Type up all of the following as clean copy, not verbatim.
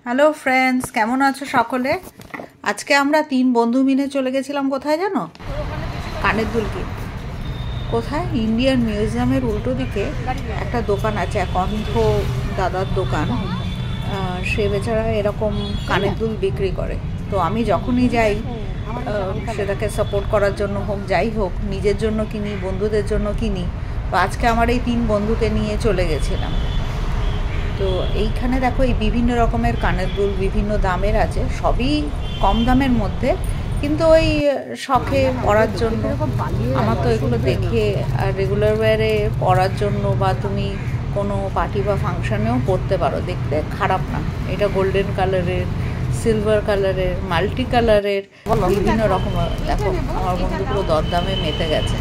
Hello friends, কেমন আছো সকলে? আজকে আমরা 3 বন্ধু মিলে চলে গেছিলাম কোথায় জানো? কানের দুল কিনতে। কোথায়? ইন্ডিয়ান মিউজিয়ামের উল্টো দিকে একটা দোকান আছে, এক অন্ধ দাদার দোকান। সে বেচারা এরকম কানের দুল বিক্রি করে। তো আমি যখনই যাই সেটাকে সাপোর্ট করার জন্য হোক, যাই হোক, নিজের জন্য কিনি, বন্ধুদের জন্য কিনি। তো আজকে আমার এই 3 বন্ধুকে নিয়ে চলে গেছিলাম। তো এইখানে দেখো, এই বিভিন্ন রকমের কানের দুল বিভিন্ন দামের আছে, সবই কম দামের মধ্যে, কিন্তু ওই শখে পরার জন্য। আমার তো এগুলো দেখে আর রেগুলার ওয়্যারে পরার জন্য, বা তুমি কোনো পার্টি বা ফাংশানেও পরতে পারো, দেখতে খারাপ না। এটা গোল্ডেন কালারের, সিলভার কালারের, মাল্টি কালারের, বিভিন্ন রকমের। দেখো আমার বন্ধুগুলো দরদামে মেতে গেছে।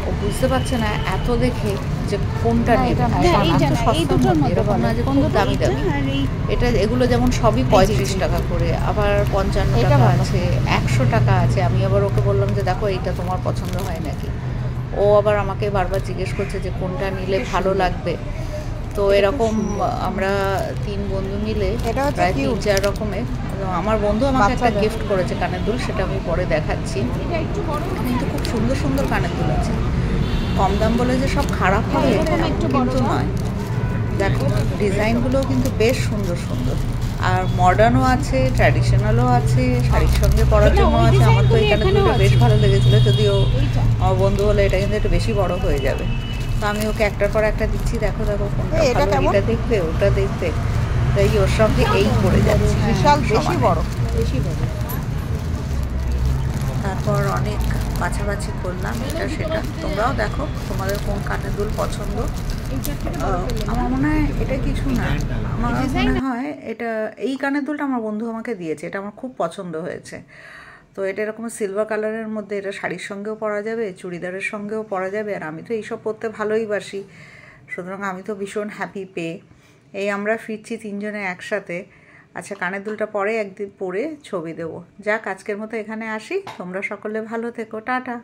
ও বুঝতে পারছে না এত দেখে যে কোনটা নেবে। এরকম না যে খুব দামি দামি। এটা এগুলো যেমন সবই 35 টাকা করে, আবার 55 টাকা আছে, 100 টাকা আছে। আমি আবার ওকে বললাম যে দেখো এইটা তোমার পছন্দ হয় নাকি। ও আবার আমাকে বারবার জিজ্ঞেস করছে যে কোনটা নিলে ভালো লাগবে। তো এরকম আমরা 3 বন্ধু মিলে প্রায় 3-4 রকমের। আমার বন্ধু আমাকে একটা গিফট করেছে কানের দুল, সেটা আমি পরে দেখাচ্ছি। কিন্তু খুব সুন্দর সুন্দর কানের দুল আছে। কম দাম বলে যে সব খারাপ হবে কিন্তু নয়। দেখো ডিজাইনগুলোও কিন্তু বেশ সুন্দর সুন্দর, আর মডার্নও আছে, ট্র্যাডিশনালও আছে, শাড়ির সঙ্গে পরার জন্য আছে। আমার তো এই কানেরগুলো বেশ ভালো লেগেছিলো, যদিও আমার বন্ধু হলে এটা কিন্তু একটু বেশি বড় হয়ে যাবে। তো আমি ওকে একটার পর একটা দিচ্ছি, দেখো দেখো কোনটা ভালো, এটা দেখবে ওটা দেখবে। তাই ওর সঙ্গে এই পড়ে যাচ্ছে, বিশাল বেশি বড়। তারপর অনেক বাছাবাছি করলাম এটা সেটা। তোমরাও দেখো তোমাদের কোন কানের দুল পছন্দ। আমার মনে হয় এটা কিছু না, আমার মনে হয় এটা, এই কানের দুলটা আমার বন্ধু আমাকে দিয়েছে, এটা আমার খুব পছন্দ হয়েছে। তো এটা এরকম সিলভার কালারের মধ্যে, এটা শাড়ির সঙ্গেও পরা যাবে, চুড়িদারের সঙ্গেও পরা যাবে, আর আমি তো এইসব পরতে ভালোই বাসি, সুতরাং আমি তো ভীষণ হ্যাপি পেয়ে। এই আমরা ফিরছি 3 জনে একসাথে। আচ্ছা, কানের দুলটা পরে একদিন পরে ছবি দেবো। যাক, আজকের মতো এখানে আসি। তোমরা সকলে ভালো থেকো, টাটা।